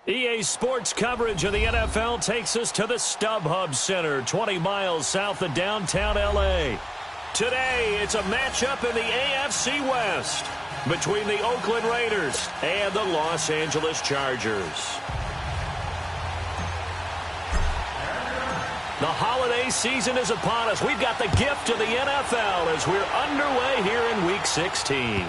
EA Sports coverage of the NFL takes us to the StubHub Center, 20 miles south of downtown L.A. Today, it's a matchup in the AFC West between the Oakland Raiders and the Los Angeles Chargers. The holiday season is upon us. We've got the gift of the NFL as we're underway here in Week 16.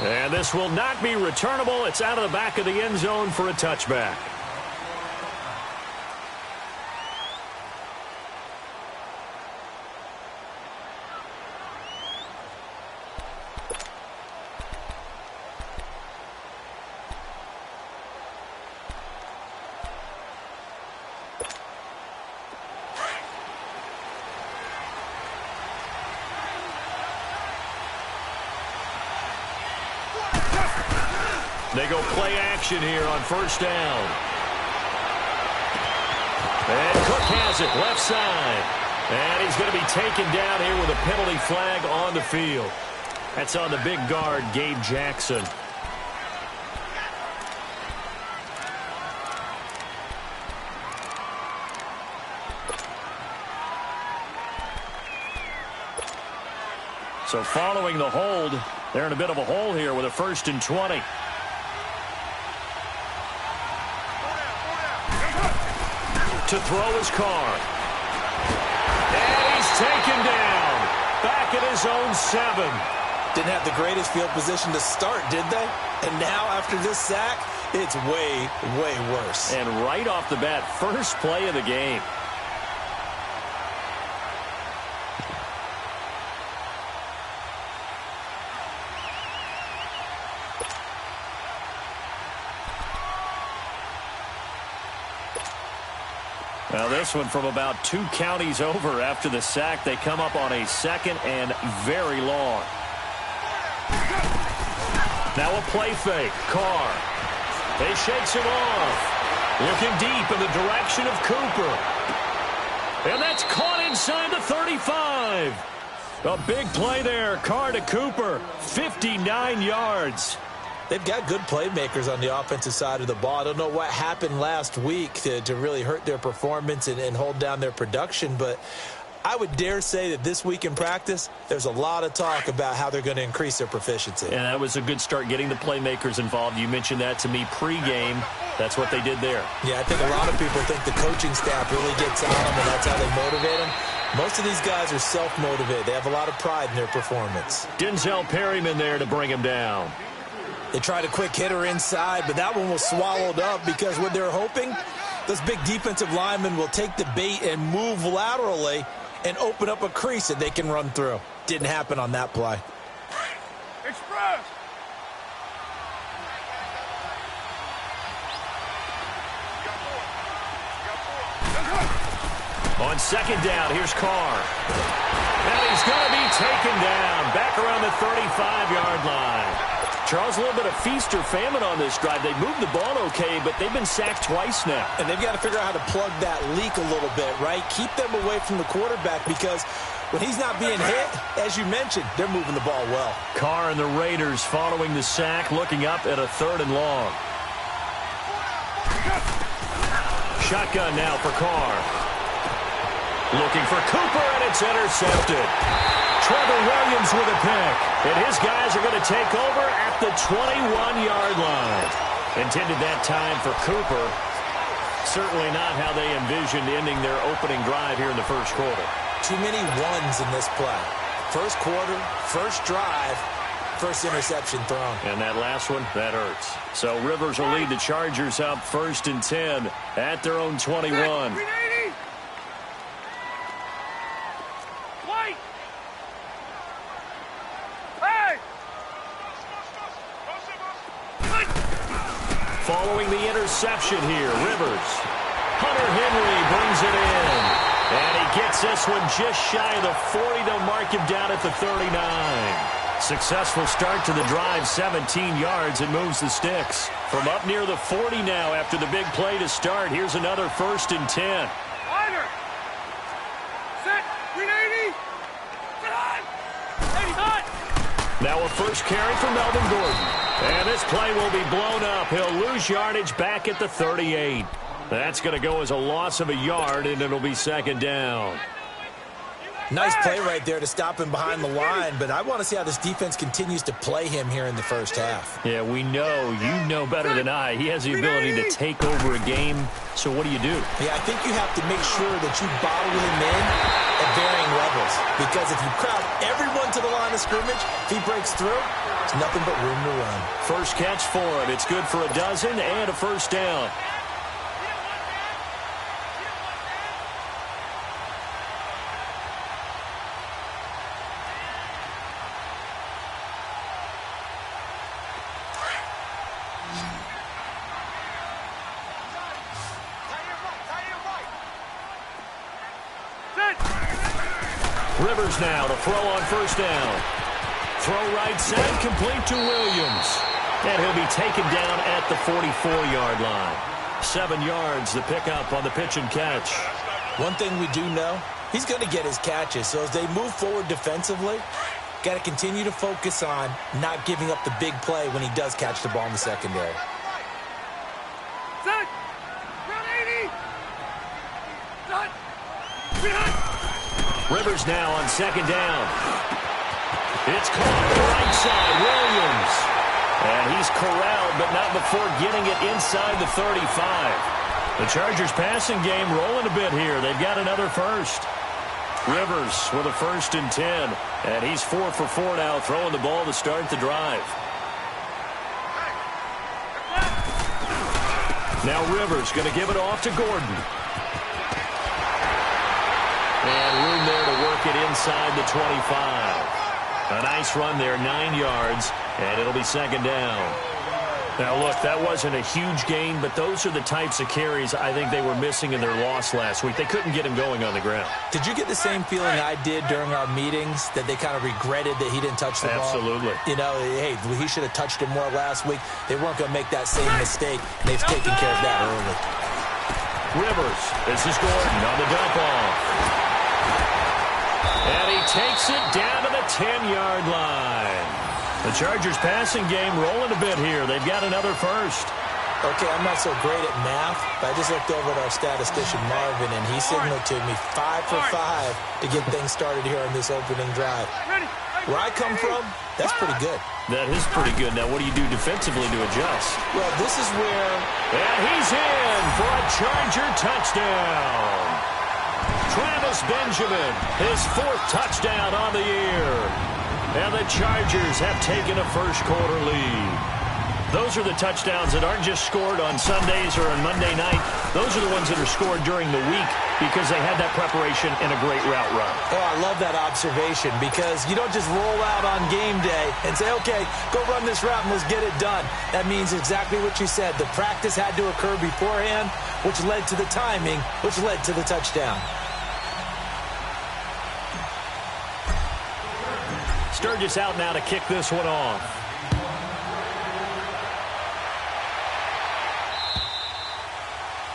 And this will not be returnable. It's out of the back of the end zone for a touchback. They go play action here on first down. And Cook has it left side. And he's going to be taken down here with a penalty flag on the field. That's on the big guard, Gabe Jackson. So following the hold, they're in a bit of a hole here with a 1st and 20. To throw his car. And he's taken down. Back at his own 7. Didn't have the greatest field position to start, did they? And now after this sack, it's way, way worse. And right off the bat, first play of the game. Now this one from about 2 counties over after the sack. They come up on a 2nd and very long. Now a play fake. Carr. He shakes him off. Looking deep in the direction of Cooper. And that's caught inside the 35. A big play there. Carr to Cooper. 59 yards. They've got good playmakers on the offensive side of the ball. I don't know what happened last week to really hurt their performance and hold down their production, but I would dare say that this week in practice, there's a lot of talk about how they're going to increase their proficiency. And that was a good start, getting the playmakers involved. You mentioned that to me pregame. That's what they did there. Yeah, I think a lot of people think the coaching staff really gets on them, and that's how they motivate them. Most of these guys are self-motivated. They have a lot of pride in their performance. Denzel Perryman there to bring him down. They tried a quick hitter inside, but that one was swallowed up because what they're hoping, those big defensive linemen will take the bait and move laterally and open up a crease that they can run through. Didn't happen on that play. Express! On 2nd down, here's Carr. And he's going to be taken down back around the 35-yard line. Charles, a little bit of feast or famine on this drive. They moved the ball okay, but they've been sacked twice now. And they've got to figure out how to plug that leak a little bit, right? Keep them away from the quarterback because when he's not being hit, as you mentioned, they're moving the ball well. Carr and the Raiders following the sack, looking up at a 3rd and long. Shotgun now for Carr. Looking for Cooper, and it's intercepted. Trevor Williams with a pick. And his guys are going to take over at the 21-yard line. Intended that time for Cooper. Certainly not how they envisioned ending their opening drive here in the first quarter. Too many ones in this play. First quarter, first drive, first interception thrown. And that last one, that hurts. So Rivers will lead the Chargers up 1st and 10 at their own 21. Following the interception here, Rivers. Hunter Henry brings it in. And he gets this one just shy of the 40. They'll mark him down at the 39. Successful start to the drive, 17 yards, and moves the sticks. From up near the 40 now after the big play to start. Here's another 1st and 10. Liner. Set. 380. Sit on. 80 hot. Now a first carry for Melvin Gordon. And this play will be blown up. He'll lose yardage back at the 38. That's going to go as a loss of a yard, and it'll be second down. Nice play right there to stop him behind the line, but I want to see how this defense continues to play him here in the first half. Yeah, we know. You know better than I. He has the ability to take over a game, so what do you do? Yeah, I think you have to make sure that you bottle him in at varying levels, because if you crowd everyone to the line of scrimmage, if he breaks through, there's nothing but room to run. First catch for him. It's good for a dozen and a first down. Rivers now to throw on first down. Throw right side, complete to Williams. And he'll be taken down at the 44-yard line. 7 yards the pickup on the pitch and catch. One thing we do know, he's going to get his catches. So as they move forward defensively, got to continue to focus on not giving up the big play when he does catch the ball in the secondary. Set. Round 80. Done. Behind. Rivers now on second down. It's caught to the right side, Williams. And he's corralled, but not before getting it inside the 35. The Chargers passing game rolling a bit here. They've got another first. Rivers with a 1st and 10. And he's 4 for 4 now, throwing the ball to start the drive. Now Rivers going to give it off to Gordon. And room there to work it inside the 25. A nice run there, 9 yards, and it'll be second down. Now, look, that wasn't a huge gain, but those are the types of carries I think they were missing in their loss last week. They couldn't get him going on the ground. Did you get the same feeling I did during our meetings, that they kind of regretted that he didn't touch the ball? Absolutely. You know, hey, he should have touched it more last week. They weren't going to make that same mistake. They've taken care of that early. Rivers, this is Gordon on the dump off. And he takes it down to the 10-yard line. The Chargers passing game rolling a bit here. They've got another first. Okay, I'm not so great at math, but I just looked over at our statistician, Marvin, and he signaled to me 5 for 5 to get things started here on this opening drive. Where I come from, that's pretty good. That is pretty good. Now, what do you do defensively to adjust? Well, this is where... And he's in for a Charger touchdown. Travis Benjamin, his 4th touchdown on the year. And the Chargers have taken a first-quarter lead. Those are the touchdowns that aren't just scored on Sundays or on Monday night. Those are the ones that are scored during the week because they had that preparation and a great route run. Oh, I love that observation, because you don't just roll out on game day and say, okay, go run this route and let's get it done. That means exactly what you said. The practice had to occur beforehand, which led to the timing, which led to the touchdown. Sturgis out now to kick this one off.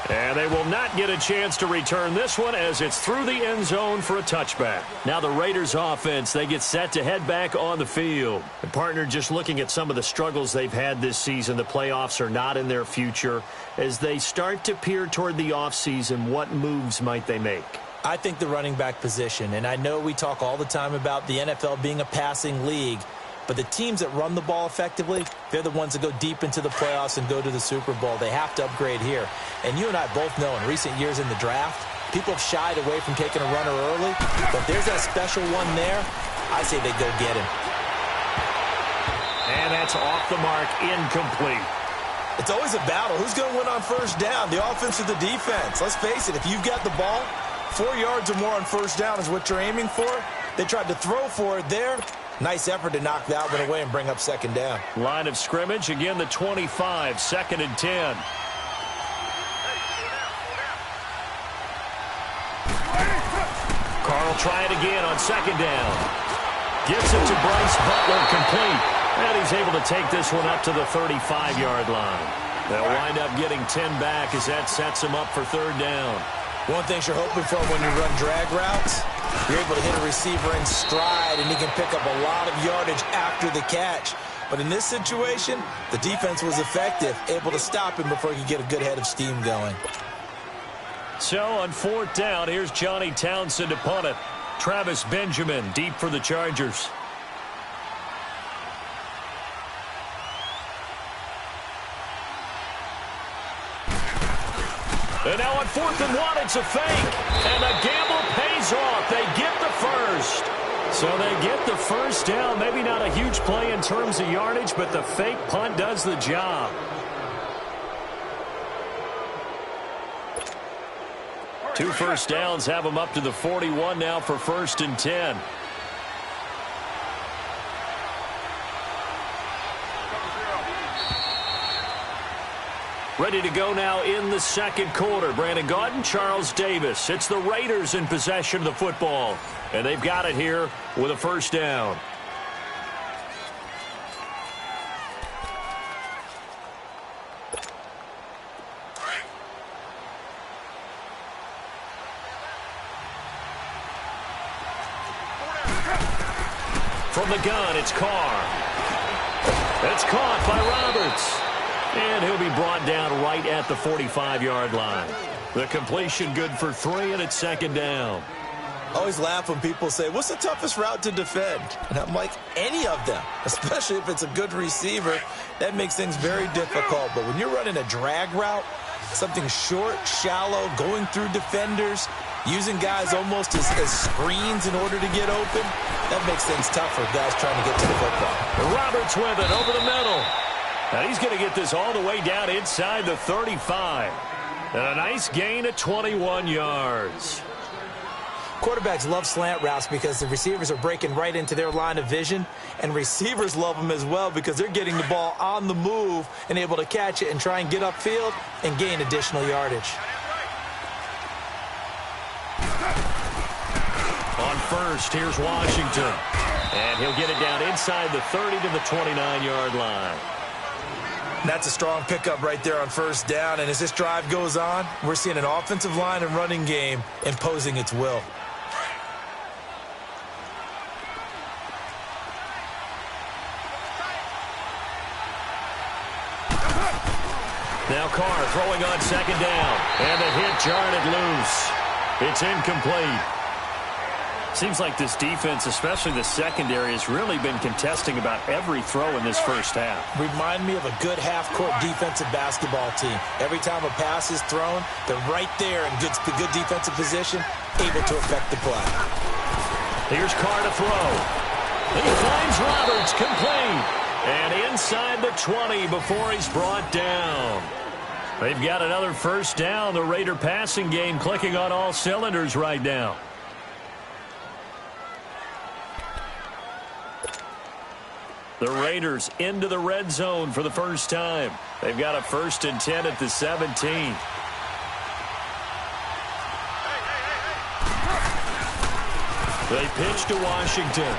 And they will not get a chance to return this one as it's through the end zone for a touchback. Now the Raiders offense, they get set to head back on the field. And partner, just looking at some of the struggles they've had this season, the playoffs are not in their future. As they start to peer toward the offseason, what moves might they make? I think the running back position, and I know we talk all the time about the NFL being a passing league, but the teams that run the ball effectively, they're the ones that go deep into the playoffs and go to the Super Bowl. They have to upgrade here. And you and I both know in recent years in the draft, people have shied away from taking a runner early, but if there's that special one there, I say they go get him. And that's off the mark, incomplete. It's always a battle. Who's going to win on first down, the offense or the defense? Let's face it, if you've got the ball, 4 yards or more on first down is what you're aiming for. They tried to throw for it there. Nice effort to knock that one away and bring up second down. Line of scrimmage, again the 25, 2nd and 10. Carl try it again on second down. Gives it to Bryce Butler, complete. And he's able to take this one up to the 35-yard line. They'll wind up getting 10 back as that sets him up for third down. One thing you're hoping for when you run drag routes, You're able to hit a receiver in stride, and he can pick up a lot of yardage after the catch. But in this situation, the defense was effective, able to stop him before he could get a good head of steam going. So on 4th down, here's Johnny Townsend to punt it. Travis Benjamin deep for the Chargers. And now on 4th and 1, it's a fake. And the gamble pays off. They get the first. So they get the first down. Maybe not a huge play in terms of yardage, but the fake punt does the job. Two first downs have them up to the 41 now for 1st and 10. Ready to go now in the 2nd quarter. Brandon Gaudin, Charles Davis. It's the Raiders in possession of the football. And they've got it here with a first down. From the gun, it's Carr. That's caught by Roberts. And he'll be brought down right at the 45-yard line. The completion good for 3, and it's 2nd down. I always laugh when people say, what's the toughest route to defend? And I'm like, any of them, especially if it's a good receiver. That makes things very difficult. But when you're running a drag route, something short, shallow, going through defenders, using guys almost as screens in order to get open, that makes things tough for guys trying to get to the football. Roberts with it over the middle. And he's going to get this all the way down inside the 35. And a nice gain of 21 yards. Quarterbacks love slant routes because the receivers are breaking right into their line of vision, and receivers love them as well because they're getting the ball on the move and able to catch it and try and get upfield and gain additional yardage. On 1st, here's Washington. And he'll get it down inside the 30 to the 29-yard line. That's a strong pickup right there on 1st down, and as this drive goes on, we're seeing an offensive line and running game imposing its will. Now Carr throwing on 2nd down. And the hit jarred it loose. It's incomplete. Seems like this defense, especially the secondary, has really been contesting about every throw in this first half. Remind me of a good half-court defensive basketball team. Every time a pass is thrown, they're right there in good defensive position, able to affect the play. Here's Carr to throw. He finds Roberts, complete. And inside the 20 before he's brought down. They've got another first down. The Raider passing game clicking on all cylinders right now. The Raiders into the red zone for the first time. They've got a 1st and 10 at the 17. They pitch to Washington.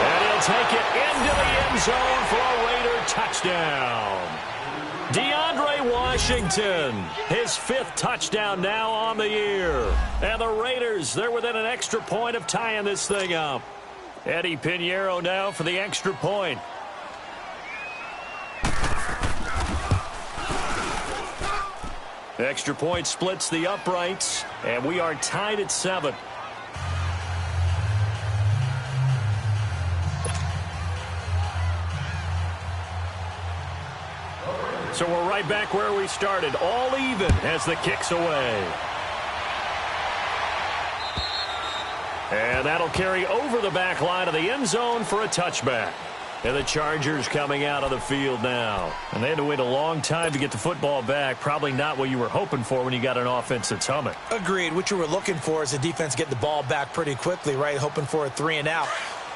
And he'll take it into the end zone for a Raider touchdown. DeAndre Washington, his 5th touchdown now on the year. And the Raiders, they're within an extra point of tying this thing up. Eddie Pinheiro now for the extra point. Extra point splits the uprights, and we are tied at 7. So we're right back where we started, all even as the kick's away. And that'll carry over the back line of the end zone for a touchback. And the Chargers coming out of the field now. And they had to wait a long time to get the football back. Probably not what you were hoping for when you got an offense that's humming. Agreed. What you were looking for is the defense get the ball back pretty quickly, right? Hoping for a 3 and out.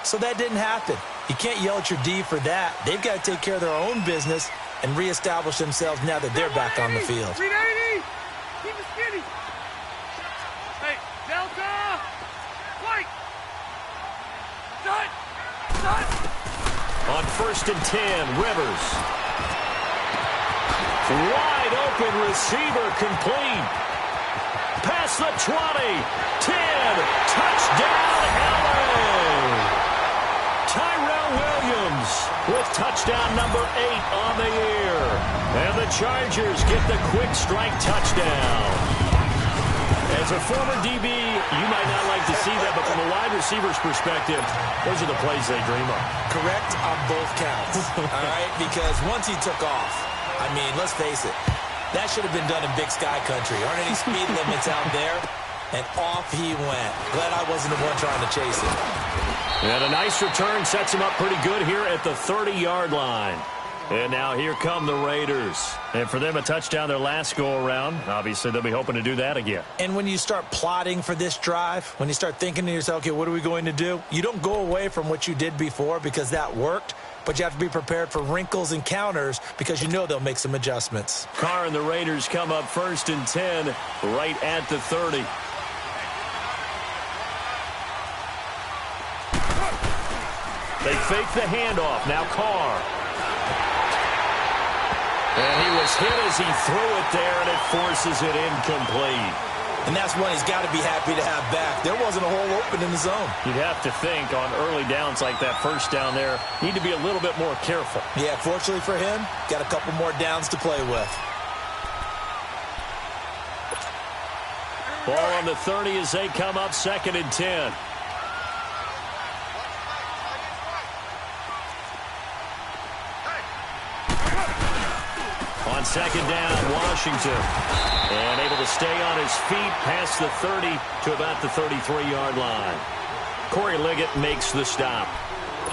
So that didn't happen. You can't yell at your D for that. They've got to take care of their own business and reestablish themselves now that they're back on the field. 390! Keep it skinny! Hey, Delta! White! Dot! On 1st and 10, Rivers. Wide open receiver complete. Pass across the 20. 10. Touchdown, LA. Tyrell Williams with touchdown number 8 on the year. And the Chargers get the quick strike touchdown. As a former DB, you might not like to see that, but from a wide receiver's perspective, those are the plays they dream of. Correct on both counts, all right? Because once he took off, I mean, let's face it, that should have been done in Big Sky Country. Aren't any speed limits out there? And off he went. Glad I wasn't the one trying to chase it. And a nice return sets him up pretty good here at the 30-yard line. And now here come the Raiders. And for them, a touchdown their last go-around. Obviously, they'll be hoping to do that again. And when you start plotting for this drive, when you start thinking to yourself, okay, what are we going to do? You don't go away from what you did before because that worked, but you have to be prepared for wrinkles and counters because you know they'll make some adjustments. Carr and the Raiders come up 1st and 10 right at the 30. They fake the handoff. Now Carr. And he was hit as he threw it there, and it forces it incomplete. And that's one he's got to be happy to have back. There wasn't a hole open in the zone. You'd have to think on early downs like that first down there, need to be a little bit more careful. Yeah, fortunately for him, got a couple more downs to play with. Ball on the 30 as they come up 2nd and 10. On 2nd down, Washington. And able to stay on his feet past the 30 to about the 33-yard line. Corey Liggett makes the stop.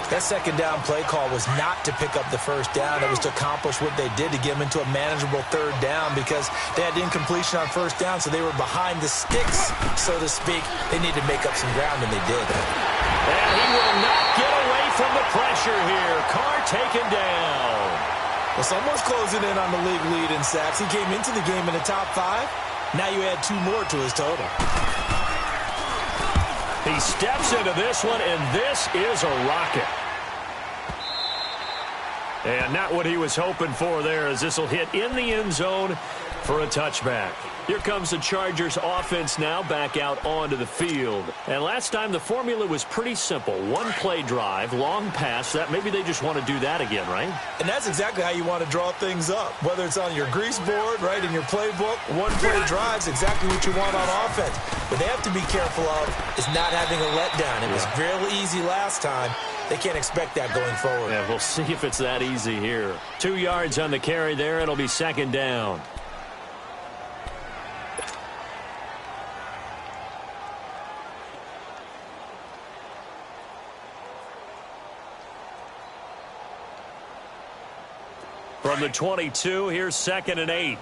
That 2nd down play call was not to pick up the 1st down. It was to accomplish what they did to get them into a manageable 3rd down because they had incompletion on 1st down, so they were behind the sticks, so to speak. They needed to make up some ground, and they did. And he will not get away from the pressure here. Carr taken down. Well, someone's closing in on the league lead in sacks. He came into the game in the top 5. Now you add 2 more to his total. He steps into this one, and this is a rocket. And not what he was hoping for there, as this will hit in the end zone for a touchback. Here comes the Chargers offense now back out onto the field. And last time the formula was pretty simple. 1-play drive, long pass. That maybe they just want to do that again, right? And that's exactly how you want to draw things up. Whether it's on your grease board, right, in your playbook, 1-play drive's exactly what you want on offense. What they have to be careful of is not having a letdown. It was real easy last time. They can't expect that going forward. Yeah, we'll see if it's that easy here. 2 yards on the carry there. It'll be 2nd down. From the 22, here's 2nd and 8.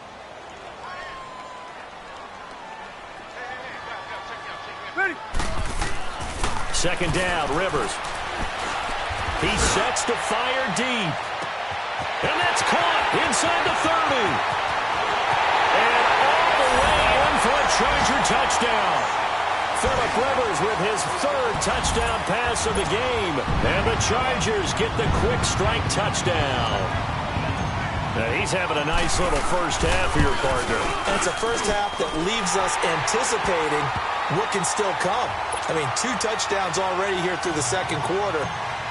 Ready. 2nd down, Rivers. He sets to fire deep. And that's caught inside the 30. And all the way in for a Charger touchdown. Phillip Rivers with his 3rd touchdown pass of the game. And the Chargers get the quick strike touchdown. Now he's having a nice little first half for your partner. And it's a first half that leaves us anticipating what can still come. I mean, 2 touchdowns already here through the 2nd quarter.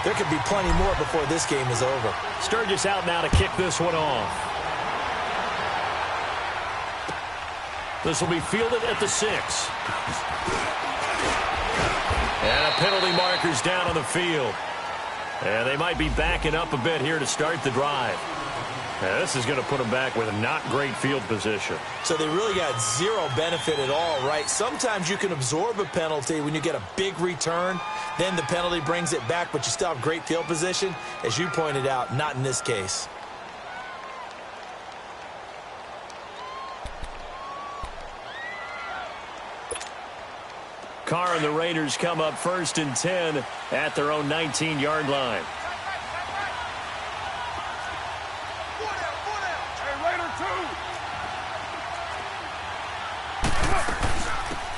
There could be plenty more before this game is over. Sturgis out now to kick this one off. This will be fielded at the 6. And a penalty marker's down on the field. And they might be backing up a bit here to start the drive. Now, this is going to put them back with a not great field position. So they really got 0 benefit at all, right? Sometimes you can absorb a penalty when you get a big return. Then the penalty brings it back, but you still have great field position. As you pointed out, not in this case. Carr and the Raiders come up 1st and 10 at their own 19-yard line.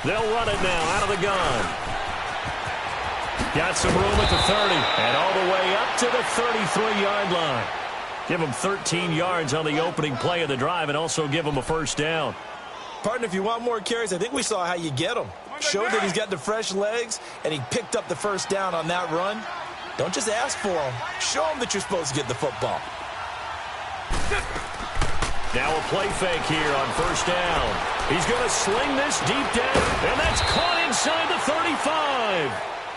They'll run it now out of the gun. Got some room at the 30 and all the way up to the 33-yard line. Give them 13 yards on the opening play of the drive and also give them a first down. Partner, if you want more carries, I think we saw how you get them. Showed that he's got the fresh legs, and he picked up the first down on that run. Don't just ask for him. Show him that you're supposed to get the football. Now a play fake here on first down. He's going to sling this deep down, and that's caught inside the 35.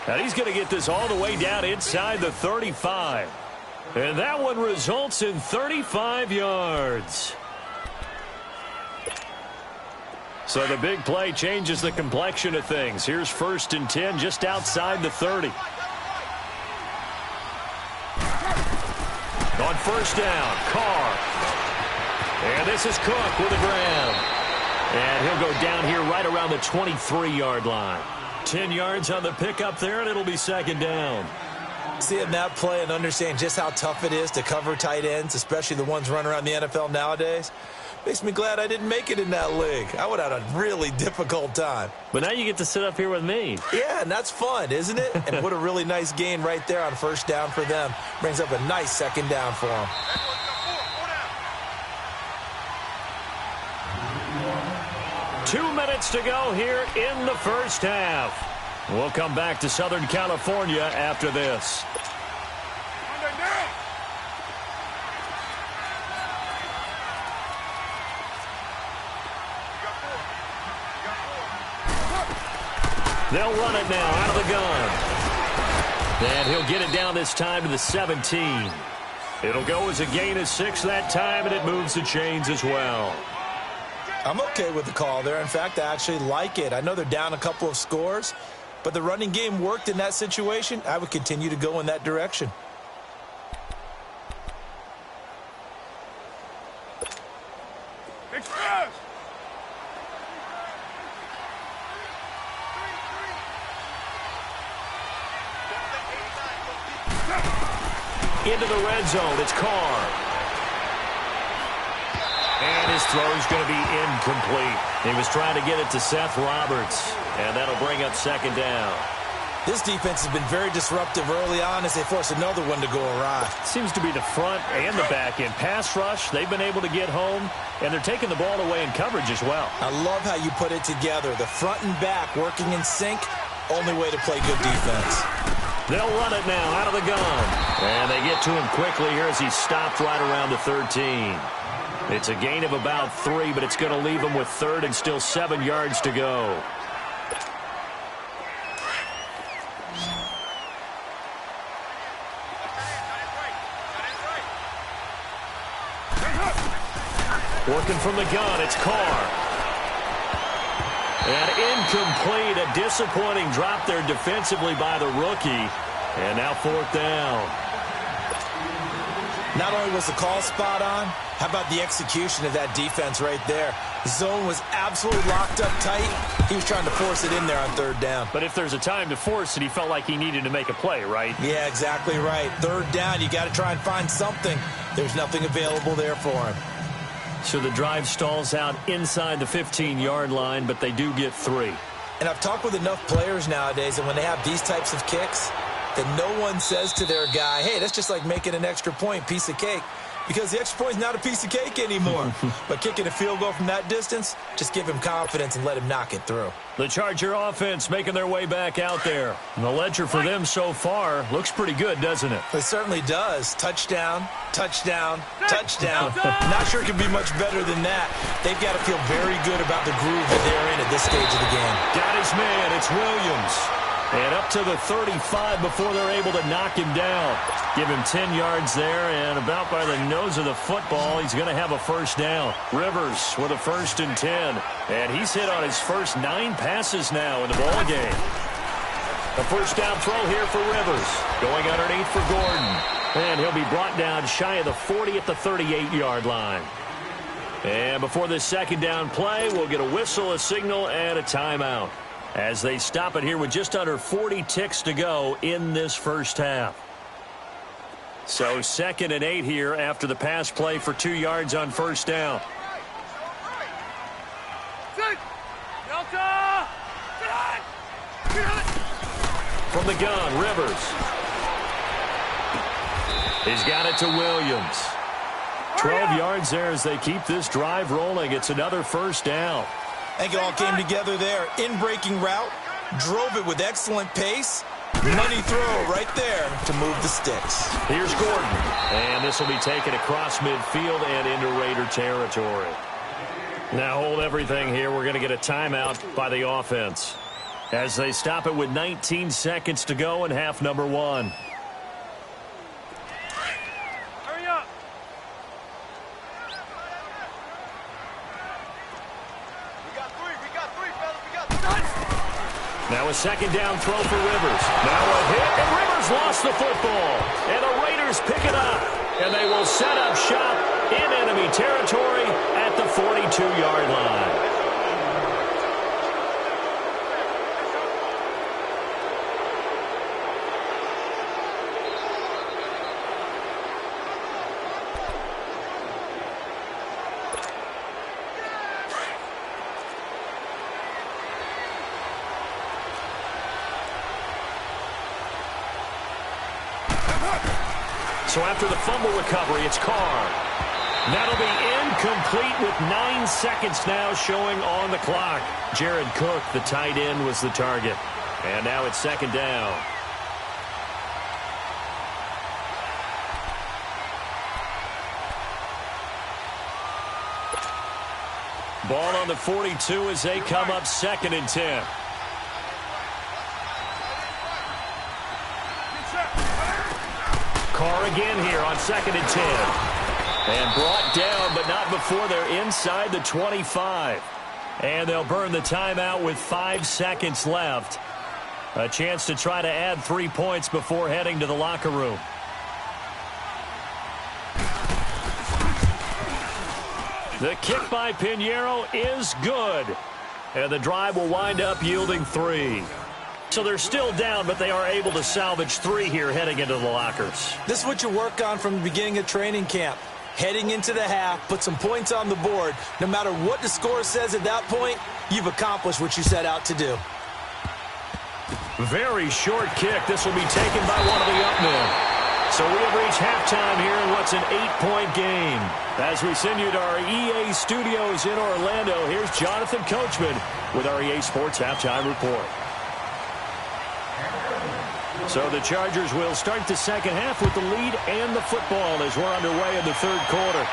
And he's going to get this all the way down inside the 35. And that one results in 35 yards. So the big play changes the complexion of things. Here's 1st and 10 just outside the 30. On first down, Carr. And this is Cook with a grab. And he'll go down here right around the 23-yard line. 10 yards on the pickup there, and it'll be 2nd down. Seeing that play and understand just how tough it is to cover tight ends, especially the ones running around the NFL nowadays, makes me glad I didn't make it in that league. I would have had a really difficult time. But now you get to sit up here with me. Yeah, and that's fun, isn't it? And what a really nice gain right there on first down for them. Brings up a nice 2nd down for them. 2 minutes to go here in the first half. We'll come back to Southern California after this. They'll run it now out of the gun. And he'll get it down this time to the 17. It'll go as a gain of 6 that time, and it moves the chains as well. I'm okay with the call there. In fact, I actually like it. I know they're down a couple of scores, but the running game worked in that situation. I would continue to go in that direction. Express! Into the red zone, it's Carr. And his throw's going to be incomplete. He was trying to get it to Seth Roberts, and that'll bring up 2nd down. This defense has been very disruptive early on as they force another one to go awry. Seems to be the front and the back end. Pass rush, they've been able to get home, and they're taking the ball away in coverage as well. I love how you put it together. The front and back working in sync, only way to play good defense. They'll run it now out of the gun. And they get to him quickly here as he's stopped right around the 13. It's a gain of about 3, but it's going to leave him with 3rd and still 7 yards to go. Working from the gun, it's Carr. And incomplete, a disappointing drop there defensively by the rookie. And now 4th down. Not only was the call spot on, how about the execution of that defense right there? The zone was absolutely locked up tight. He was trying to force it in there on 3rd down. But if there's a time to force it, he felt like he needed to make a play, right? Yeah, exactly right. 3rd down, you got to try and find something. There's nothing available there for him. So the drive stalls out inside the 15-yard line, but they do get 3. And I've talked with enough players nowadays, and when they have these types of kicks, that no one says to their guy, hey, that's just like making an extra point, piece of cake. Because the extra point is not a piece of cake anymore. But kicking a field goal from that distance, just give him confidence and let him knock it through. The Charger offense making their way back out there. And the ledger for them so far looks pretty good, doesn't it? It certainly does. Touchdown, touchdown, touchdown. Not sure it can be much better than that. They've got to feel very good about the groove that they're in at this stage of the game. Got his man. It's Williams. And up to the 35 before they're able to knock him down. Give him 10 yards there, and about by the nose of the football, he's going to have a 1st down. Rivers with a 1st and 10. And he's hit on his first 9 passes now in the ball game. A 1st down throw here for Rivers. Going underneath for Gordon. And he'll be brought down shy of the 40 at the 38-yard line. And before this 2nd down play, we'll get a whistle, a signal, and a timeout, as they stop it here with just under 40 ticks to go in this first half. So 2nd and 8 here after the pass play for 2 yards on 1st down. Delta! From the gun, Rivers. He's got it to Williams. 12 yards there as they keep this drive rolling. It's another 1st down. I think it all came together there. In-breaking route, drove it with excellent pace. Money throw right there to move the sticks. Here's Gordon. And this will be taken across midfield and into Raider territory. Now hold everything here. We're going to get a timeout by the offense as they stop it with 19 seconds to go in half number 1. Hurry up. We got three, fellas. We got three. Now a second down throw for Rivers. Now a hit, and Rivers lost the football. And the Raiders pick it up. And they will set up shop in enemy territory at the 42-yard line. So after the fumble recovery, it's Carr. That'll be incomplete with 9 seconds now showing on the clock. Jared Cook, the tight end, was the target. And now it's second down. Ball on the 42 as they come up 2nd and 10. Carr again here on 2nd and 10. And brought down, but not before they're inside the 25. And they'll burn the timeout with 5 seconds left. A chance to try to add 3 points before heading to the locker room. The kick by Pinheiro is good. And the drive will wind up yielding 3. So they're still down, but they are able to salvage 3 here heading into the lockers. This is what you work on from the beginning of training camp. Heading into the half, put some points on the board. No matter what the score says at that point, you've accomplished what you set out to do. Very short kick. This will be taken by one of the up men. So we have reached halftime here in what's an 8-point game. As we send you to our EA studios in Orlando, here's Jonathan Coachman with our EA Sports Halftime Report. So the Chargers will start the second half with the lead and the football as we're underway in the third quarter.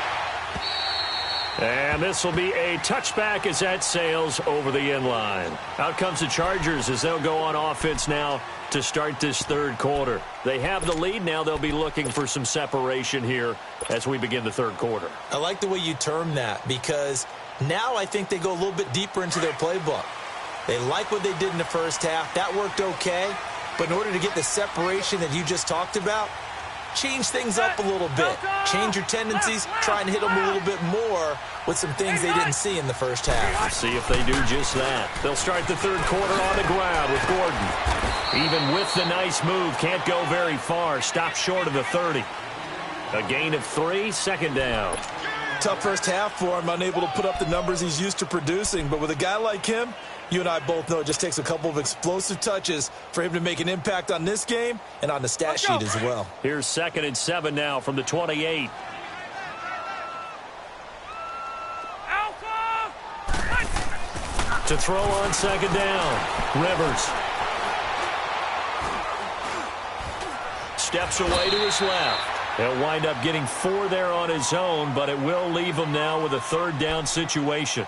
And this will be a touchback as that sails over the end line. Out comes the Chargers as they'll go on offense now to start this third quarter. They have the lead. Now they'll be looking for some separation here as we begin the third quarter. I like the way you term that because now I think they go a little bit deeper into their playbook. They like what they did in the first half. That worked okay. But in order to get the separation that you just talked about, change things up a little bit. Change your tendencies. Try and hit them a little bit more with some things they didn't see in the first half. We'll see if they do just that. They'll start the third quarter on the ground with Gordon. Even with the nice move, can't go very far. Stop short of the 30. A gain of 3, second down. Tough first half for him, unable to put up the numbers he's used to producing. But with a guy like him, you and I both know it just takes a couple of explosive touches for him to make an impact on this game and on the stat sheet as well. Here's 2nd and 7 now from the 28. To throw on second down. Rivers. Steps away to his left. He'll wind up getting 4 there on his own, but it will leave him now with a third down situation.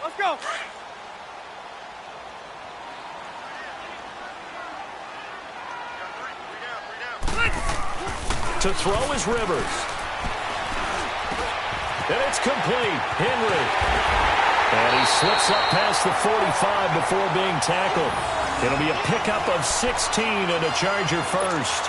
Let's go. To throw is Rivers. And it's complete. Henry. And he slips up past the 45 before being tackled. It'll be a pickup of 16 and a Charger first.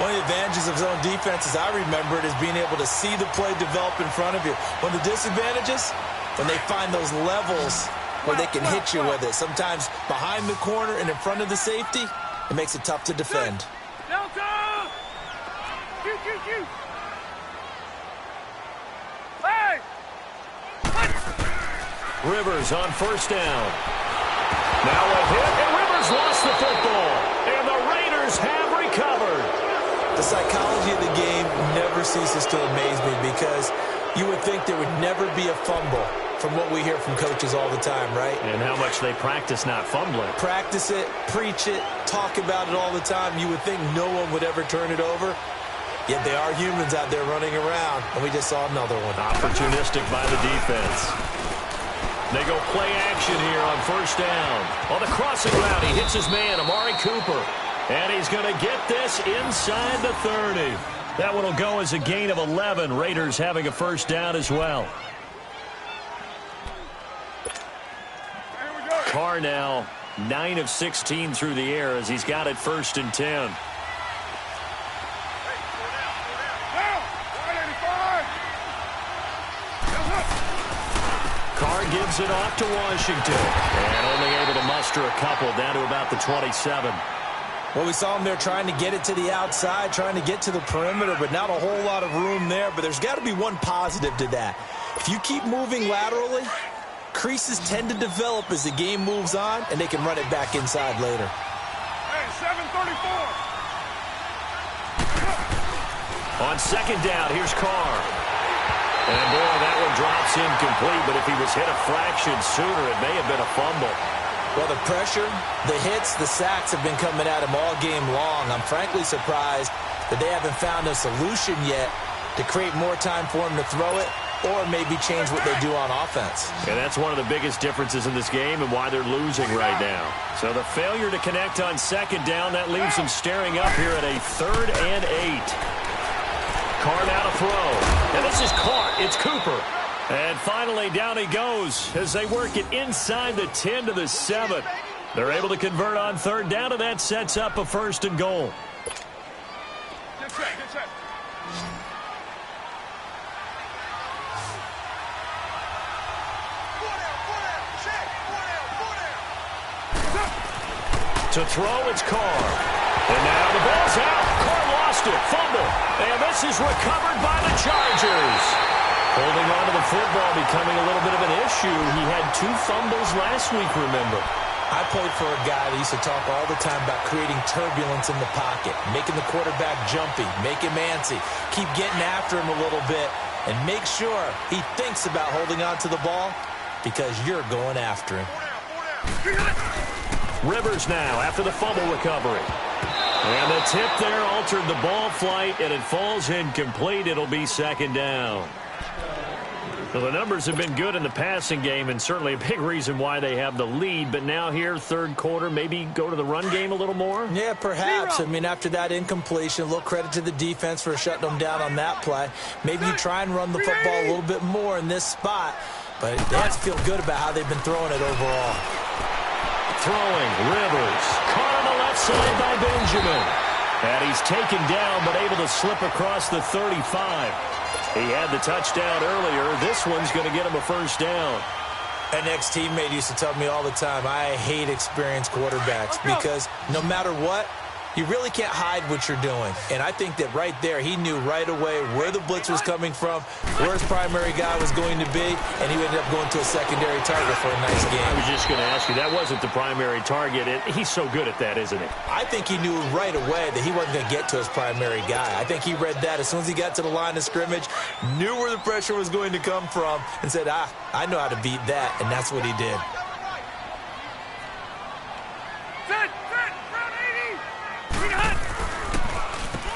One of the advantages of zone defense, as I remember it, is being able to see the play develop in front of you. One of the disadvantages, when they find those levels where they can hit you with it. Sometimes behind the corner and in front of the safety, it makes it tough to defend. Delta! Hey! Rivers on first down. Now a hit, and Rivers lost the football. And the Raiders have recovered. The psychology of the game never ceases to amaze me because you would think there would never be a fumble from what we hear from coaches all the time, right? And how much they practice not fumbling. Practice it, preach it, talk about it all the time. You would think no one would ever turn it over. Yet they are humans out there running around, and we just saw another one. Opportunistic by the defense. They go play action here on first down. On the crossing route, he hits his man, Amari Cooper. And he's going to get this inside the 30. That one will go as a gain of 11. Raiders having a first down as well. Carr now 9 of 16 through the air as he's got it first and 10. Carr gives it off to Washington. And only able to muster a couple down to about the 27. Well, we saw him there trying to get it to the outside, trying to get to the perimeter, but not a whole lot of room there. But there's got to be one positive to that. If you keep moving laterally, creases tend to develop as the game moves on, and they can run it back inside later. Hey, 734. On second down, here's Carr. And, boy, that one drops incomplete, but if he was hit a fraction sooner, it may have been a fumble. Well, the pressure, the hits, the sacks have been coming at him all game long. I'm frankly surprised that they haven't found a solution yet to create more time for him to throw it or maybe change what they do on offense. And that's one of the biggest differences in this game and why they're losing right now. So the failure to connect on second down, that leaves them staring up here at a 3rd and 8. Carr now to throw. And this is caught. It's Cooper. And finally, down he goes as they work it inside the 10 to the 7. They're able to convert on third down, and that sets up a 1st and goal. Get set, get set. To throw, it's Carr. And now the ball's out. Carr lost it. Fumble. And this is recovered by the Chargers. Holding on to the football becoming a little bit of an issue. He had 2 fumbles last week, remember. I played for a guy that used to talk all the time about creating turbulence in the pocket, making the quarterback jumpy, make him antsy, keep getting after him a little bit, and make sure he thinks about holding on to the ball because you're going after him. Rivers now after the fumble recovery. And the tip there altered the ball flight, and it falls incomplete. It'll be 2nd down. Well, the numbers have been good in the passing game, and certainly a big reason why they have the lead. But now here, 3rd quarter, maybe go to the run game a little more? Yeah, perhaps. I mean, after that incompletion, a little credit to the defense for shutting them down on that play. Maybe you try and run the football a little bit more in this spot. But they have to feel good about how they've been throwing it overall. Throwing, Rivers. Caught on the left side by Benjamin. And he's taken down, but able to slip across the 35. He had the touchdown earlier. This one's going to get him a 1st down. An ex-teammate used to tell me all the time, I hate experienced quarterbacks because no matter what, you really can't hide what you're doing. And I think that right there, he knew right away where the blitz was coming from, where his primary guy was going to be, and he ended up going to a secondary target for a nice game. I was just going to ask you, that wasn't the primary target. He's so good at that, isn't he? I think he knew right away that he wasn't going to get to his primary guy. I think he read that as soon as he got to the line of scrimmage, knew where the pressure was going to come from, and said, I know how to beat that, and that's what he did.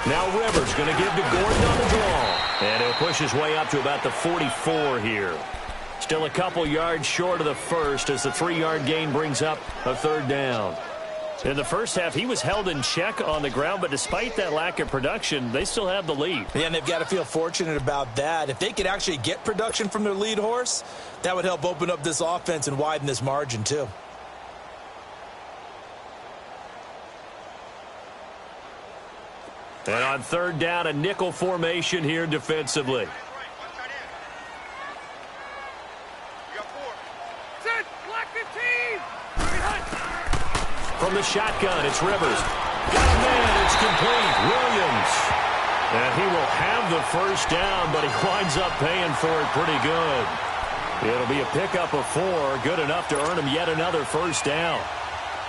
Now Rivers going to give to Gordon on the draw. And he'll push his way up to about the 44 here. Still a couple yards short of the 1st as the 3-yard gain brings up a 3rd down. In the first half, he was held in check on the ground, but despite that lack of production, they still have the lead. Yeah, and they've got to feel fortunate about that. If they could actually get production from their lead horse, that would help open up this offense and widen this margin too. And on 3rd down, a nickel formation here defensively. From the shotgun, it's Rivers. Got a man, it's complete. Williams. And he will have the 1st down, but he winds up paying for it pretty good. It'll be a pickup of 4, good enough to earn him yet another first down.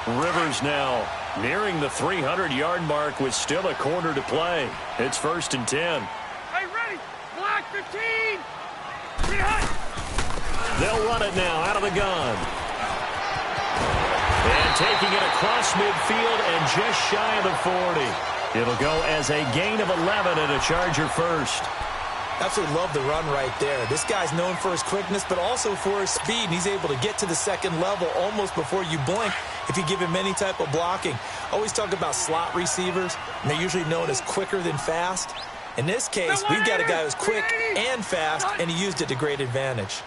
Rivers now nearing the 300-yard mark with still a quarter to play. It's 1st and 10. Hey, ready? Black 15. They'll run it now out of the gun. And taking it across midfield and just shy of the 40. It'll go as a gain of 11 and a Charger first. Absolutely love the run right there. This guy's known for his quickness, but also for his speed. He's able to get to the second level almost before you blink if you give him any type of blocking. Always talk about slot receivers, and they're usually known as quicker than fast. In this case, we've got a guy who's quick and fast, and he used it to great advantage.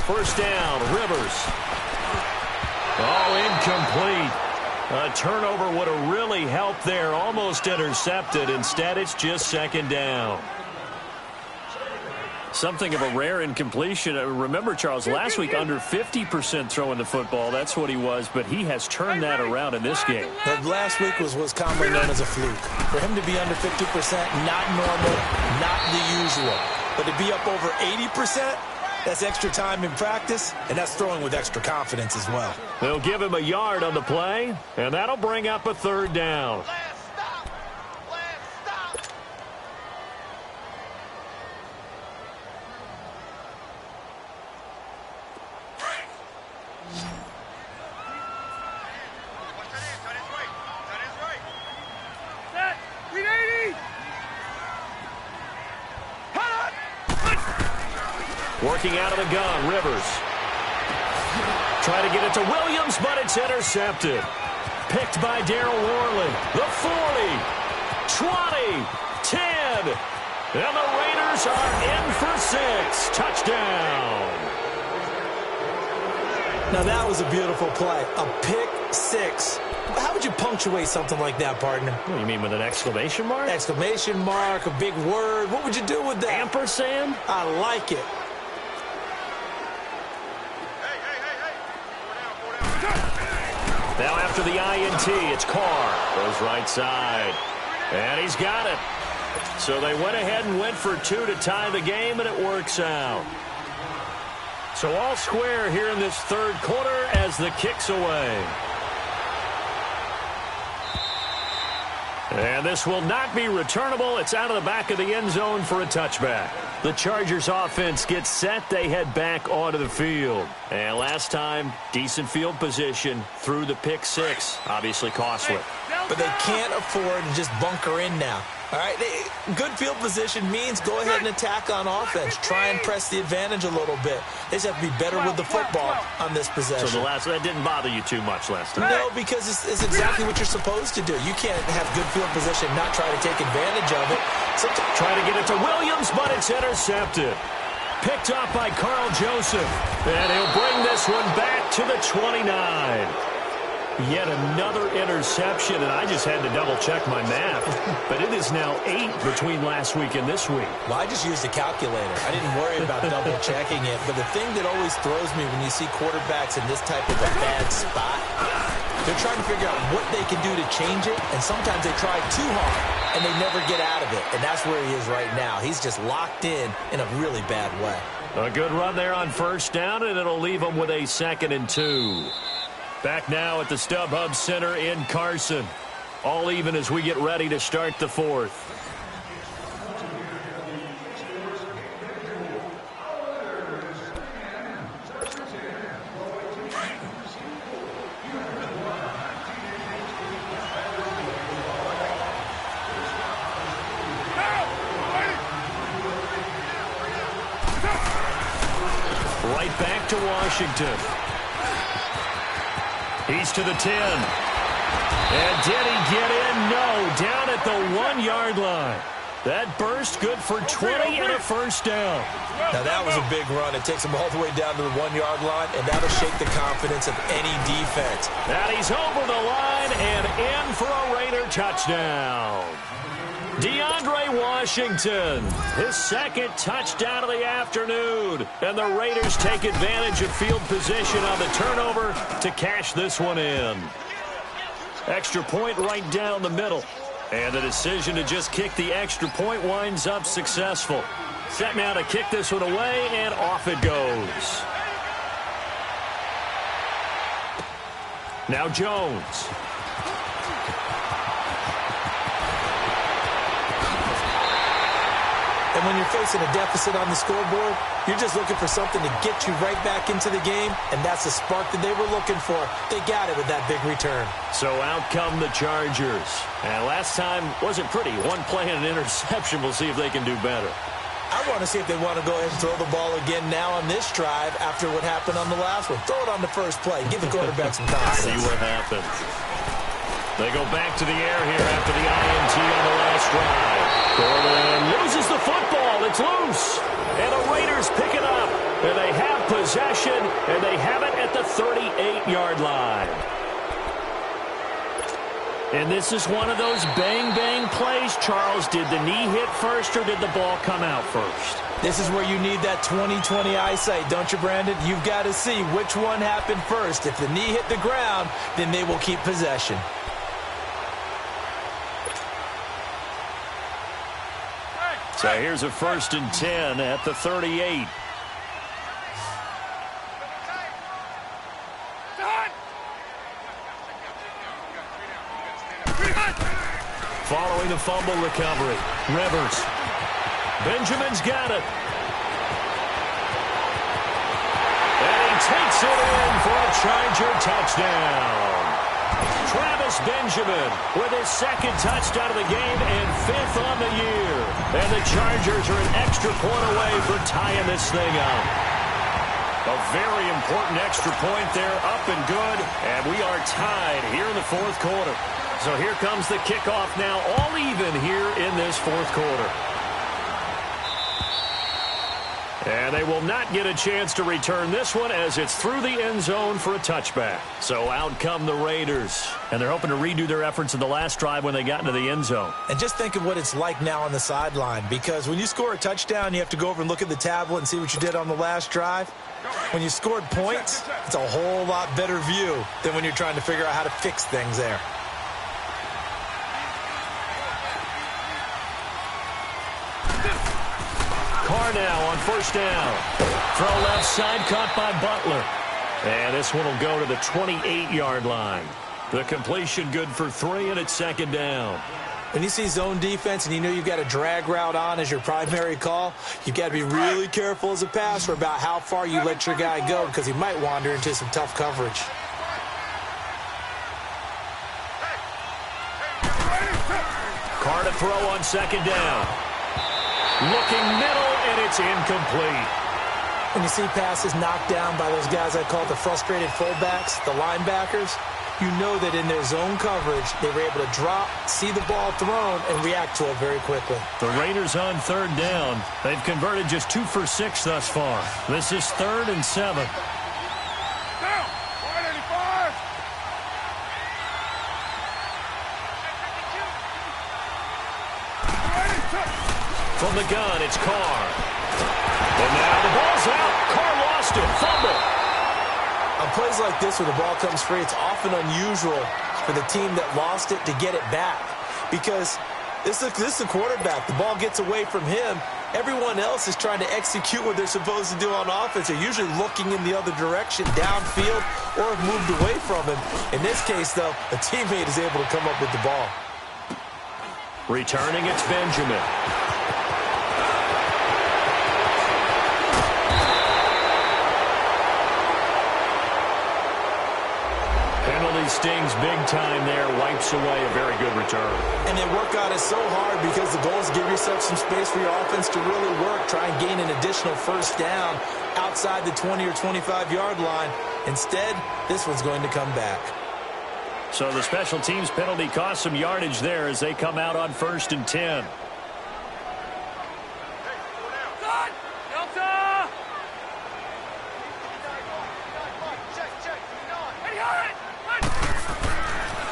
First down, Rivers. Oh, incomplete. A turnover would have really helped there. Almost intercepted. Instead, it's just 2nd down. Something of a rare incompletion. Remember, Charles, last week under 50% throwing the football. That's what he was, but he has turned that around in this game. Last week was commonly known as a fluke. For him to be under 50%, not normal, not the usual. But to be up over 80%, that's extra time in practice, and that's throwing with extra confidence as well. They'll give him a yard on the play, and that'll bring up a 3rd down. Working out of the gun, Rivers. Try to get it to Williams, but it's intercepted. Picked by Darryl Worley. The 40, 20, 10. And the Raiders are in for 6. Touchdown. Now that was a beautiful play. A pick 6. How would you punctuate something like that, partner? What do you mean, with an exclamation mark? Exclamation mark, a big word. What would you do with that? Ampersand? I like it. Now after the INT, it's Carr. Goes right side. And he's got it. So they went ahead and went for 2 to tie the game, and it works out. So all square here in this 3rd quarter as the kick's away. And this will not be returnable. It's out of the back of the end zone for a touchback. The Chargers offense gets set. They head back onto the field. And last time, decent field position through the pick 6. Obviously costly. But they can't afford to just bunker in now. All right, good field position means go ahead and attack on offense. Try and press the advantage a little bit. They just have to be better with the football on this possession. So that didn't bother you too much last time? No, because it's exactly what you're supposed to do. You can't have good field position and not try to take advantage of it. Try to get it to Williams, but it's intercepted. Picked up by Carl Joseph. And he'll bring this one back to the 29. Yet another interception, and I just had to double-check my math. But it is now 8 between last week and this week. Well, I just used a calculator. I didn't worry about double-checking it. But the thing that always throws me when you see quarterbacks in this type of a bad spot, they're trying to figure out what they can do to change it, and sometimes they try too hard, and they never get out of it. And that's where he is right now. He's just locked in a really bad way. A good run there on 1st down, and it'll leave him with a 2nd and 2. Back now at the StubHub Center in Carson. All even as we get ready to start the 4th. Right back to Washington. He's to the 10. And did he get in? No. Down at the 1-yard line. That burst good for 20 and a first down. Now, that was a big run. It takes him all the way down to the 1-yard line, and that'll shake the confidence of any defense. And he's over the line and in for a Raider touchdown. DeAndre Washington, his 2nd touchdown of the afternoon. And the Raiders take advantage of field position on the turnover to cash this one in. Extra point right down the middle. And the decision to just kick the extra point winds up successful. Set now to kick this one away, and off it goes. Now Jones. And when you're facing a deficit on the scoreboard, you're just looking for something to get you right back into the game, and that's the spark that they were looking for. They got it with that big return. So out come the Chargers. And last time wasn't pretty. One play and an interception. We'll see if they can do better. I want to see if they want to go ahead and throw the ball again now on this drive after what happened on the last one. Throw it on the first play. Give the quarterback some confidence. See what happens. They go back to the air here after the INT on the last drive. Gordon loses the football. It's loose. And the Raiders pick it up. And they have possession, and they have it at the 38-yard line. And this is one of those bang-bang plays, Charles. Did the knee hit first, or did the ball come out first? This is where you need that 20/20 eyesight, don't you, Brandon? You've got to see which one happened first. If the knee hit the ground, then they will keep possession. So here's a 1st and 10 at the 38. Following the fumble recovery, Rivers. Benjamin's got it. And he takes it in for a Charger touchdown. Travis Benjamin with his 2nd touchdown of the game and 5th on the year. And the Chargers are an extra point away from tying this thing up. A very important extra point there, up and good. And we are tied here in the 4th quarter. So here comes the kickoff now, all even here in this 4th quarter. And they will not get a chance to return this one as it's through the end zone for a touchback. So out come the Raiders. And they're hoping to redo their efforts in the last drive when they got into the end zone. And just think of what it's like now on the sideline, because when you score a touchdown, you have to go over and look at the tablet and see what you did on the last drive. When you scored points, it's a whole lot better view than when you're trying to figure out how to fix things there. Carr now on 1st down. Throw left side, caught by Butler. And this one will go to the 28-yard line. The completion good for 3, and it's 2nd down. When you see zone defense and you know you've got a drag route on as your primary call, you've got to be really careful as a passer about how far you let your guy go, because he might wander into some tough coverage. Carr to throw on 2nd down. Looking middle, and it's incomplete. When you see passes knocked down by those guys I call the frustrated fullbacks, the linebackers, you know that in their zone coverage, they were able to drop, see the ball thrown, and react to it very quickly. The Raiders on 3rd down. They've converted just 2 for 6 thus far. This is 3rd and 7. From the gun, it's Carr. And now the ball's out. Carr lost it. Fumble. On plays like this where the ball comes free, it's often unusual for the team that lost it to get it back, because this is the quarterback. The ball gets away from him. Everyone else is trying to execute what they're supposed to do on offense. They're usually looking in the other direction, downfield, or have moved away from him. In this case, though, a teammate is able to come up with the ball. Returning, it's Benjamin. Penalty stings big time there, wipes away a very good return. And they work on it so hard because the goal is give yourself some space for your offense to really work. Try and gain an additional 1st down outside the 20 or 25-yard line. Instead, this one's going to come back. So the special teams penalty cost some yardage there as they come out on 1st and 10.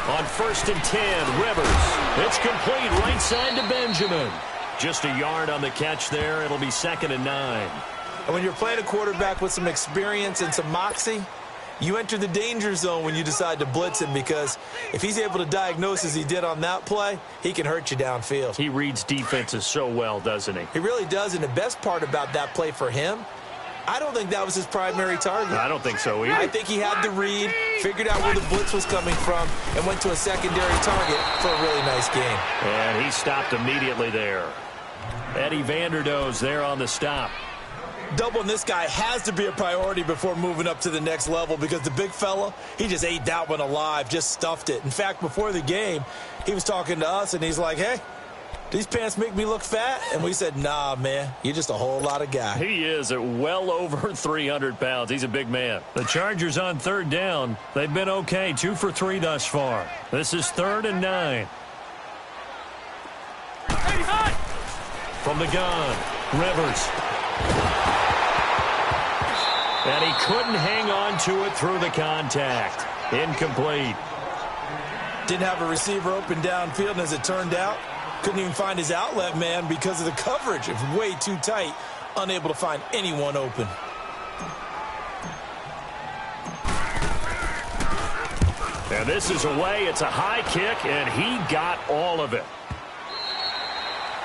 On 1st and 10, Rivers. It's complete right side to Benjamin. Just a yard on the catch there. It'll be 2nd and 9. And when you're playing a quarterback with some experience and some moxie, you enter the danger zone when you decide to blitz him, because if he's able to diagnose as he did on that play, he can hurt you downfield. He reads defenses so well, doesn't he? He really does, and the best part about that play for him, I don't think that was his primary target. I don't think so either. I think he had the read, figured out where the blitz was coming from, and went to a secondary target for a really nice game. And he stopped immediately there. Eddie Vanderdoes there on the stop. Doubling this guy has to be a priority before moving up to the next level, because the big fella, he just ate that one alive, just stuffed it. In fact, before the game, he was talking to us, and he's like, hey, these pants make me look fat? And we said, nah, man, you're just a whole lot of guy. He is at well over 300 pounds. He's a big man. The Chargers on third down. They've been okay, 2 for 3 thus far. This is 3rd and 9. From the gun, Rivers. And he couldn't hang on to it through the contact. Incomplete. Didn't have a receiver open downfield, and as it turned out, couldn't even find his outlet man because of the coverage. It was way too tight, unable to find anyone open. And this is away. It's a high kick, and he got all of it.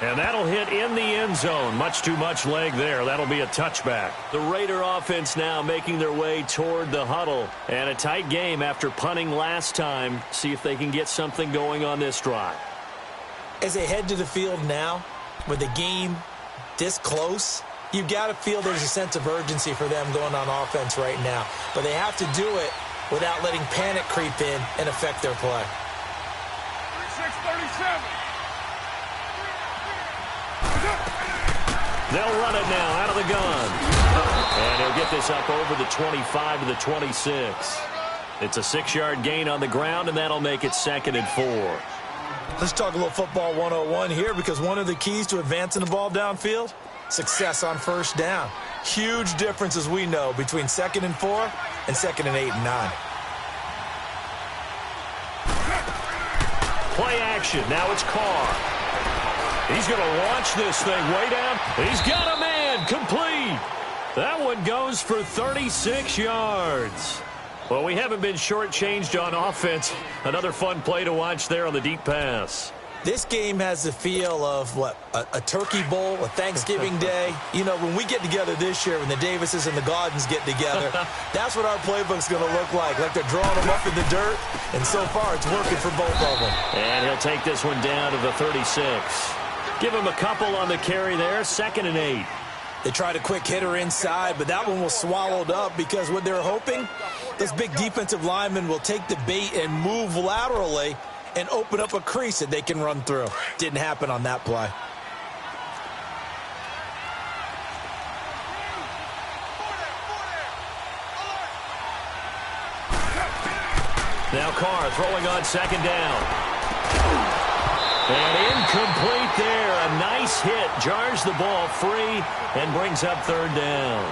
And that'll hit in the end zone. Much too much leg there. That'll be a touchback. The Raider offense now making their way toward the huddle. And a tight game after punting last time. See if they can get something going on this drive. As they head to the field now, with the game this close, you've got to feel there's a sense of urgency for them going on offense right now. But they have to do it without letting panic creep in and affect their play. 36-37. They'll run it now out of the gun. And he'll get this up over the 25 to the 26. It's a 6-yard gain on the ground, and that'll make it 2nd and 4. Let's talk a little football 101 here, because one of the keys to advancing the ball downfield, success on first down. Huge difference, as we know, between 2nd and 4 and 2nd and 8 and 9. Play action. Now it's Carr. He's going to launch this thing way down. He's got a man. Complete. That one goes for 36 yards. Well, we haven't been shortchanged on offense. Another fun play to watch there on the deep pass. This game has the feel of, what, a turkey bowl, a Thanksgiving day. You know, when we get together this year, when the Davises and the Gaudens get together, that's what our playbook's going to look like they're drawing them up in the dirt. And so far, it's working for both of them. And he'll take this one down to the 36. Give him a couple on the carry there, 2nd and 8. They tried a quick hitter inside, but that one was swallowed up, because what they're hoping, those big defensive linemen will take the bait and move laterally and open up a crease that they can run through. Didn't happen on that play. Now Carr throwing on 2nd down. And incomplete there. A nice hit. Jars the ball free and brings up 3rd down.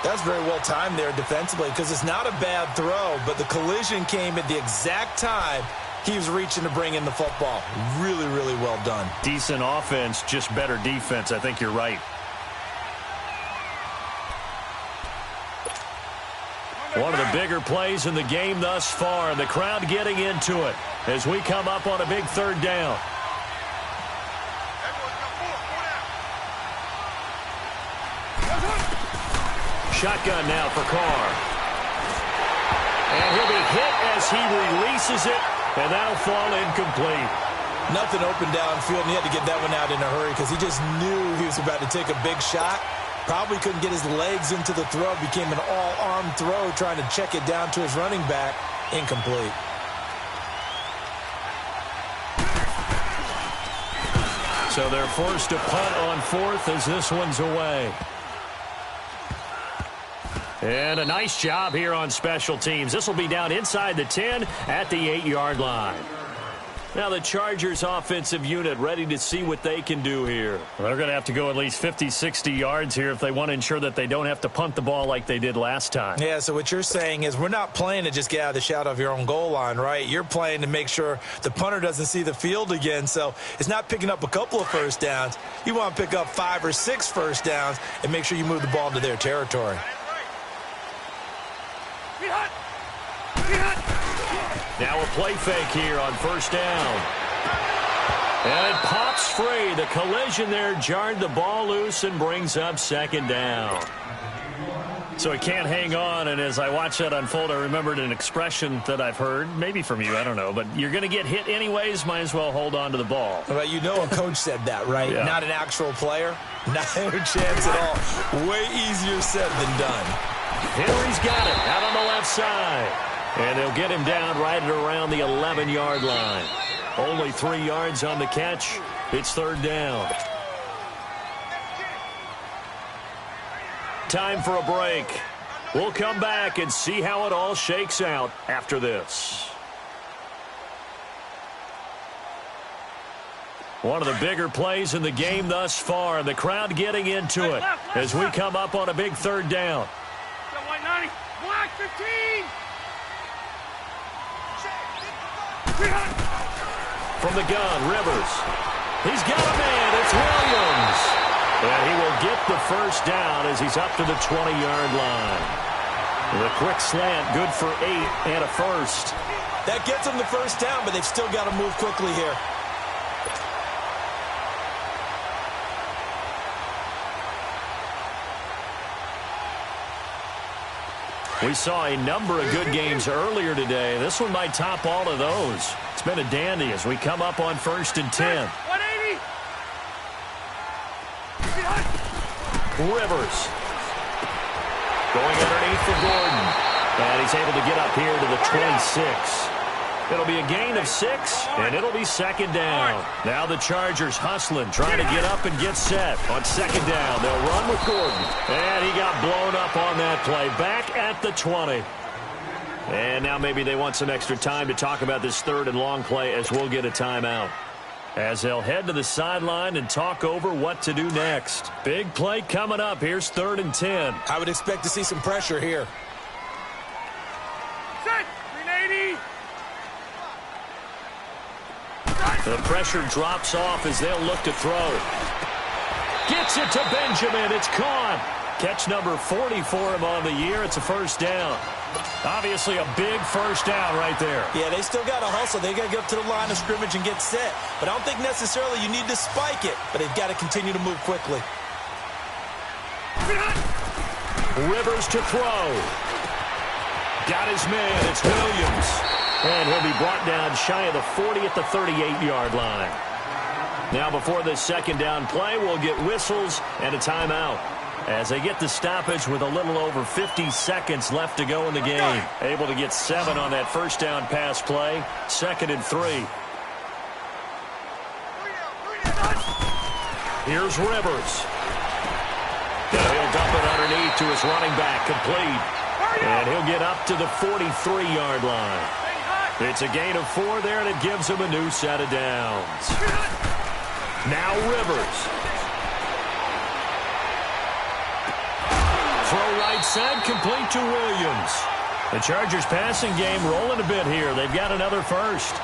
That's very well timed there defensively, because it's not a bad throw, but the collision came at the exact time he was reaching to bring in the football. Really, really well done. Decent offense, just better defense. I think you're right. One of the bigger plays in the game thus far, and the crowd getting into it as we come up on a big 3rd down. Shotgun now for Carr. And he'll be hit as he releases it, and that'll fall incomplete. Nothing open downfield, and he had to get that one out in a hurry, because he just knew he was about to take a big shot. Probably couldn't get his legs into the throw. Became an all-arm throw, trying to check it down to his running back. Incomplete. So they're forced to punt on 4th as this one's away. And a nice job here on special teams. This will be down inside the 10 at the 8-yard line. Now the Chargers offensive unit ready to see what they can do here. Well, they're going to have to go at least 50, 60 yards here if they want to ensure that they don't have to punt the ball like they did last time. Yeah, so what you're saying is we're not playing to just get out of the shadow of your own goal line, right? You're playing to make sure the punter doesn't see the field again. So it's not picking up a couple of first downs. You want to pick up 5 or 6 first downs and make sure you move the ball into their territory. Now a play fake here on first down. And it pops free. The collision there jarred the ball loose and brings up second down. So he can't hang on, and as I watched that unfold, I remembered an expression that I've heard, maybe from you, I don't know, but you're going to get hit anyways, might as well hold on to the ball. Well, you know a coach said that, right? Yeah. Not an actual player. Not a chance at all. Way easier said than done. Henry's got it out on the left side. And they'll get him down right at around the 11-yard line. Only 3 yards on the catch. It's third down. Time for a break. We'll come back and see how it all shakes out after this. One of the bigger plays in the game thus far. The crowd getting into it as we come up on a big third down. Black 15. From the gun, Rivers. He's got a man. It's Williams. And he will get the first down as he's up to the 20-yard line. The quick slant, good for 8 and a first. That gets them the first down, but they've still got to move quickly here. We saw a number of good games earlier today. This one might top all of those. It's been a dandy as we come up on 1st and 10. 180. Rivers going underneath for Gordon. And he's able to get up here to the 26. It'll be a gain of 6, and it'll be second down. Now the Chargers hustling, trying to get up and get set. On second down, they'll run with Gordon. And he got blown up on that play. Back at the 20. And now maybe they want some extra time to talk about this third and long play as we'll get a timeout. As they'll head to the sideline and talk over what to do next. Big play coming up. Here's 3rd and 10. I would expect to see some pressure here. Set. 380. The pressure drops off as they'll look to throw. Gets it to Benjamin. It's caught. Catch number 40 for him on the year. It's a first down. Obviously a big first down right there. Yeah, they still got to hustle. They got to get up to the line of scrimmage and get set. But I don't think necessarily you need to spike it. But they've got to continue to move quickly. Rivers to throw. Got his man. It's Williams. And he'll be brought down shy of the 40 at the 38-yard line. Now before this second down play, we'll get whistles and a timeout. As they get the stoppage with a little over 50 seconds left to go in the game. Able to get 7 on that first down pass play. 2nd and 3. Here's Rivers. Now he'll dump it underneath to his running back, complete. And he'll get up to the 43-yard line. It's a gain of 4 there, and it gives him a new set of downs. Now Rivers. Throw right side, complete to Williams. The Chargers passing game rolling a bit here. They've got another first.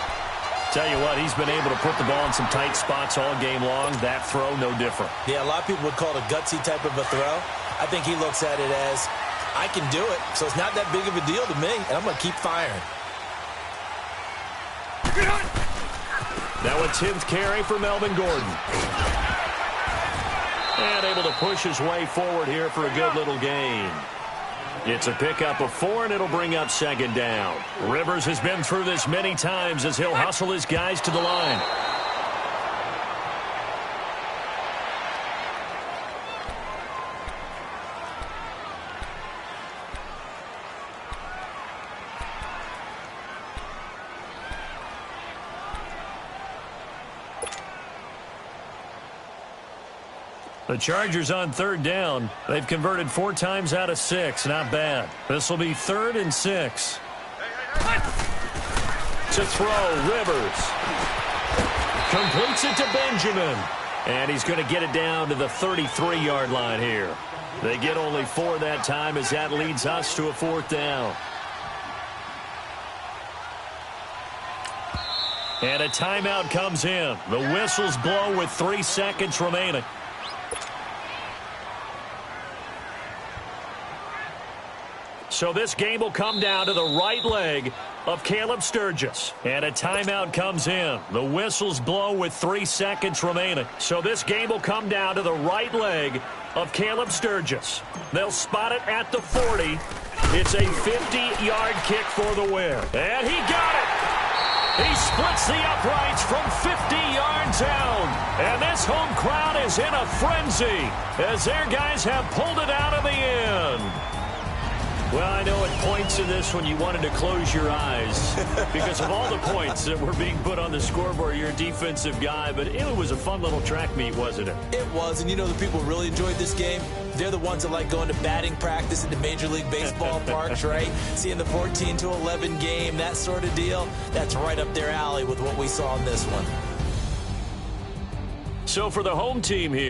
Tell you what, he's been able to put the ball in some tight spots all game long. That throw, no different. Yeah, a lot of people would call it a gutsy type of a throw. I think he looks at it as, I can do it, so it's not that big of a deal to me, and I'm going to keep firing. Now a 10th carry for Melvin Gordon. And able to push his way forward here for a good little gain. It's a pickup of 4, and it'll bring up second down. Rivers has been through this many times as he'll hustle his guys to the line. The Chargers on third down. They've converted 4 times out of 6. Not bad. This will be 3rd and 6. To throw, Rivers. Completes it to Benjamin. And he's going to get it down to the 33-yard line here. They get only 4 that time as that leads us to a 4th down. And a timeout comes in. The whistles blow with 3 seconds remaining. So this game will come down to the right leg of Caleb Sturgis. And a timeout comes in. The whistles blow with 3 seconds remaining. So this game will come down to the right leg of Caleb Sturgis. They'll spot it at the 40. It's a 50-yard kick for the win. And he got it. He splits the uprights from 50 yards out. And this home crowd is in a frenzy as their guys have pulled it out of the end. Well, I know at points in this when you wanted to close your eyes because of all the points that were being put on the scoreboard. You're a defensive guy, but it was a fun little track meet, wasn't it? It was, and you know the people really enjoyed this game? They're the ones that like going to batting practice at the Major League Baseball parks, right? Seeing the 14-11 game, that sort of deal. That's right up their alley with what we saw in this one. So for the home team here,